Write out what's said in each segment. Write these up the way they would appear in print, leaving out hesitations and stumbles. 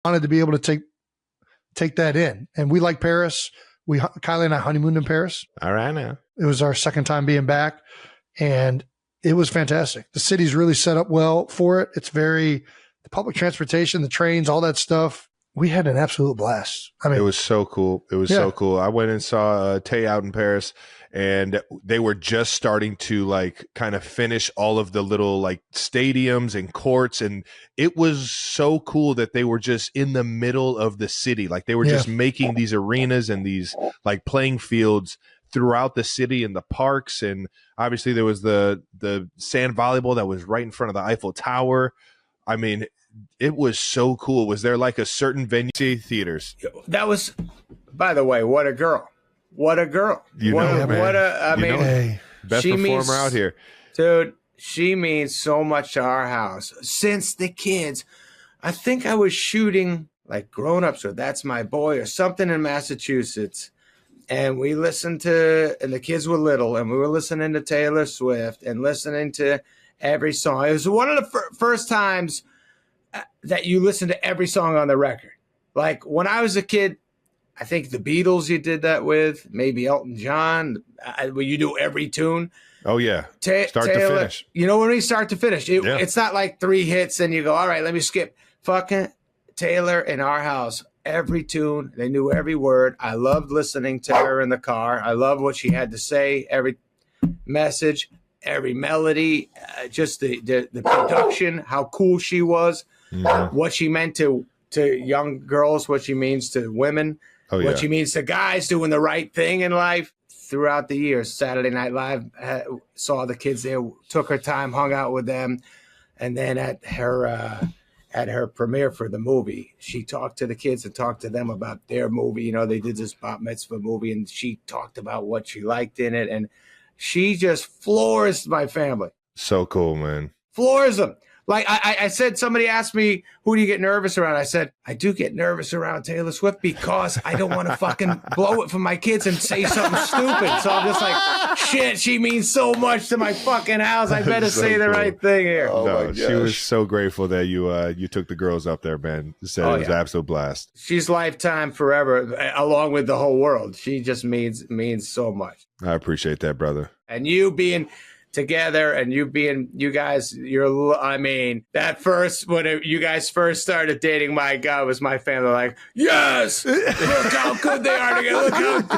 wanted to be able to take that in. And we like Paris. Kylie and I honeymooned in Paris. All right now. It was our second time being back, and it was fantastic. The city's really set up well for it. It's the public transportation, the trains, all that stuff. We had an absolute blast. I mean, it was so cool. It was so cool. I went and saw Tay out in Paris, and they were just starting to like kind of finish all of the little like stadiums and courts. And it was so cool that they were just in the middle of the city. Like they were just making these arenas and these like playing fields throughout the city and the parks. And obviously there was the sand volleyball that was right in front of the Eiffel Tower. I mean, it was so cool. Was there like a certain venue theaters? That was, by the way, what a girl. What a girl. Best performer out here. Dude, she means so much to our house. Since the kids, I think I was shooting like Grown Ups or That's My Boy or something in Massachusetts. And we listened to, and the kids were little, and we were listening to Taylor Swift and listening to every song. It was one of the first times that you listen to every song on the record. Like when I was a kid, I think the Beatles you did that with, maybe Elton John, where you do every tune. Oh, yeah. Start to finish. You know, when we start to finish, it's not like 3 hits and you go, all right, let me skip. Fucking Taylor in our house, every tune, they knew every word. I loved listening to her in the car. I loved what she had to say, every message, every melody, just the production, how cool she was, what she meant to young girls, what she means to women, what she means to guys doing the right thing in life. Throughout the years, Saturday Night Live saw the kids there, took her time, hung out with them, and then at her premiere for the movie, she talked to the kids and talked to them about their movie. You know, they did this bat mitzvah movie, and she talked about what she liked in it, and she just floors my family. So cool, man. Floors them. Like I said, somebody asked me, who do you get nervous around? I said, I do get nervous around Taylor Swift because I don't want to fucking blow it for my kids and say something stupid. So I'm just like, shit, she means so much to my fucking house. I better say the right thing here. Oh no, she was so grateful that you took the girls up there, man. Said it was an absolute blast. She's lifetime forever, along with the whole world. She just means so much. I appreciate that, brother. And you being together and you guys, that first, when you guys first started dating, my God, was my family like, yes, look how good they are together. Look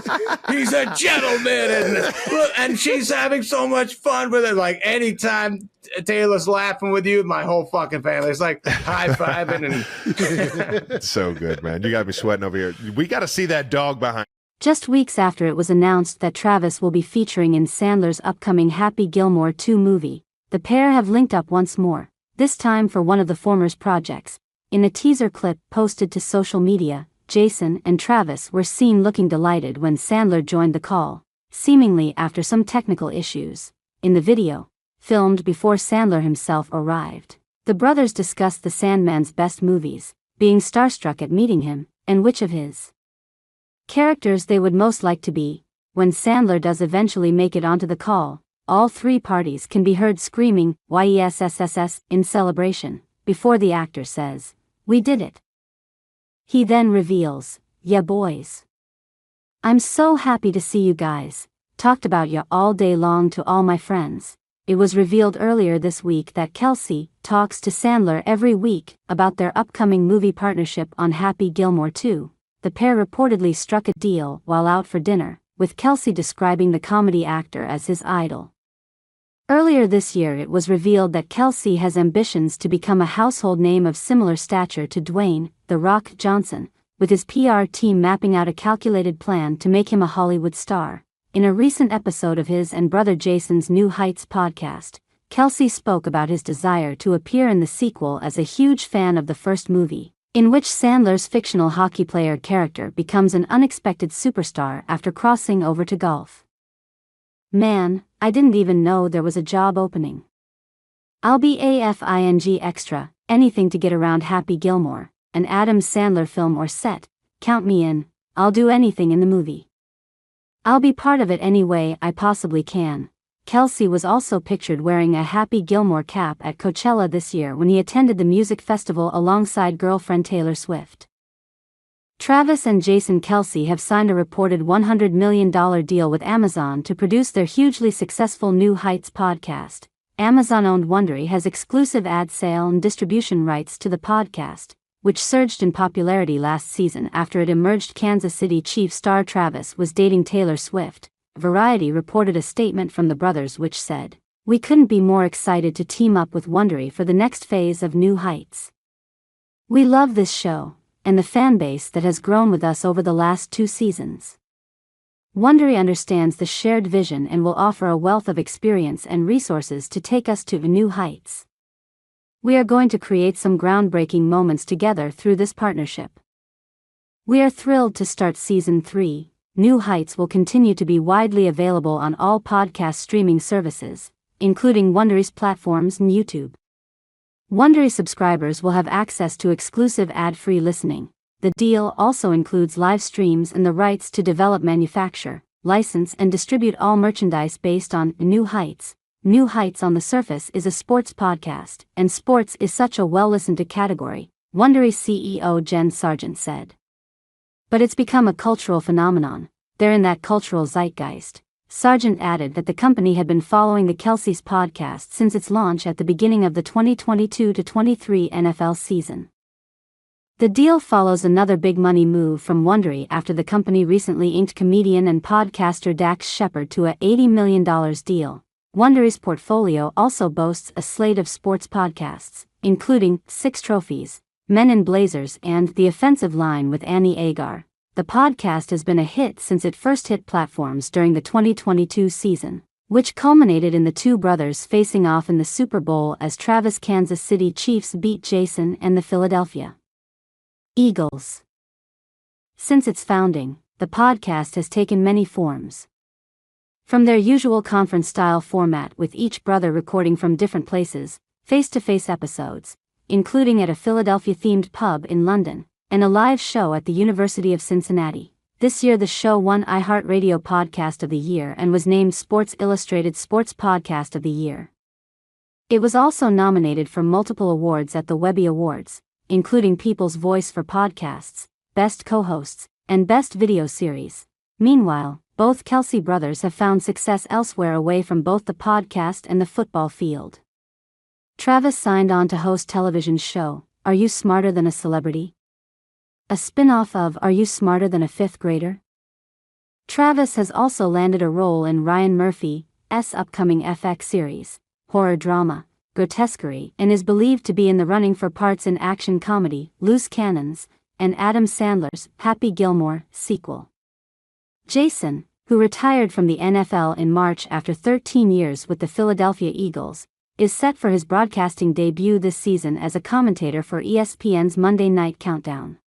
how he's a gentleman. And she's having so much fun with it. Like anytime Taylor's laughing with you, my whole fucking family is like high-fiving. And So good, man. You got me sweating over here. We got to see that dog behind. Just weeks after it was announced that Travis will be featuring in Sandler's upcoming Happy Gilmore 2 movie, the pair have linked up once more, this time for one of the former's projects. In a teaser clip posted to social media, Jason and Travis were seen looking delighted when Sandler joined the call, seemingly after some technical issues. In the video, filmed before Sandler himself arrived, the brothers discussed the Sandman's best movies, being starstruck at meeting him, and which of his characters they would most like to be. When Sandler does eventually make it onto the call, all three parties can be heard screaming "YESSSS" in celebration, before the actor says, "We did it." He then reveals, "Yeah boys. I'm so happy to see you guys. Talked about ya all day long to all my friends." It was revealed earlier this week that Kelce talks to Sandler every week about their upcoming movie partnership on Happy Gilmore 2. The pair reportedly struck a deal while out for dinner, with Kelce describing the comedy actor as his idol. Earlier this year it was revealed that Kelce has ambitions to become a household name of similar stature to Dwayne "The Rock" Johnson, with his PR team mapping out a calculated plan to make him a Hollywood star. In a recent episode of his and brother Jason's New Heights podcast, Kelce spoke about his desire to appear in the sequel as a huge fan of the first movie, in which Sandler's fictional hockey player character becomes an unexpected superstar after crossing over to golf. "Man, I didn't even know there was a job opening. I'll be AFING extra, anything to get around Happy Gilmore, an Adam Sandler film or set, count me in, I'll do anything in the movie. I'll be part of it any way I possibly can." Kelce was also pictured wearing a Happy Gilmore cap at Coachella this year when he attended the music festival alongside girlfriend Taylor Swift. Travis and Jason Kelce have signed a reported $100 million deal with Amazon to produce their hugely successful New Heights podcast. Amazon-owned Wondery has exclusive ad sale and distribution rights to the podcast, which surged in popularity last season after it emerged Kansas City Chiefs star Travis was dating Taylor Swift. Variety reported a statement from the brothers which said, "We couldn't be more excited to team up with Wondery for the next phase of New Heights. We love this show, and the fan base that has grown with us over the last 2 seasons. Wondery understands the shared vision and will offer a wealth of experience and resources to take us to new heights. We are going to create some groundbreaking moments together through this partnership. We are thrilled to start Season 3. New Heights will continue to be widely available on all podcast streaming services, including Wondery's platforms and YouTube. Wondery subscribers will have access to exclusive ad-free listening. The deal also includes live streams and the rights to develop, manufacture, license and distribute all merchandise based on New Heights. New Heights on the surface is a sports podcast, and sports is such a well-listened-to category, Wondery CEO Jen Sargent said. But it's become a cultural phenomenon. They're in that cultural zeitgeist. Sargent added that the company had been following the Kelce's podcast since its launch at the beginning of the 2022-23 NFL season. The deal follows another big money move from Wondery after the company recently inked comedian and podcaster Dax Shepard to a $80 million deal. Wondery's portfolio also boasts a slate of sports podcasts, including 6 Trophies, Men in Blazers and The Offensive Line with Annie Agar. The podcast has been a hit since it first hit platforms during the 2022 season, which culminated in the two brothers facing off in the Super Bowl as Travis' Kansas City Chiefs beat Jason and the Philadelphia Eagles. Since its founding, the podcast has taken many forms. From their usual conference-style format with each brother recording from different places, face-to-face episodes, including at a Philadelphia-themed pub in London, and a live show at the University of Cincinnati. This year the show won iHeartRadio Podcast of the Year and was named Sports Illustrated Sports Podcast of the Year. It was also nominated for multiple awards at the Webby Awards, including People's Voice for Podcasts, Best Co-Hosts, and Best Video Series. Meanwhile, both Kelce brothers have found success elsewhere away from both the podcast and the football field. Travis signed on to host television show, Are You Smarter Than a Celebrity? A spin-off of Are You Smarter Than a Fifth Grader? Travis has also landed a role in Ryan Murphy's upcoming FX series, horror drama, Grotesquerie, and is believed to be in the running for parts in action comedy, Loose Cannons, and Adam Sandler's Happy Gilmore sequel. Jason, who retired from the NFL in March after 13 years with the Philadelphia Eagles, is set for his broadcasting debut this season as a commentator for ESPN's Monday Night Countdown.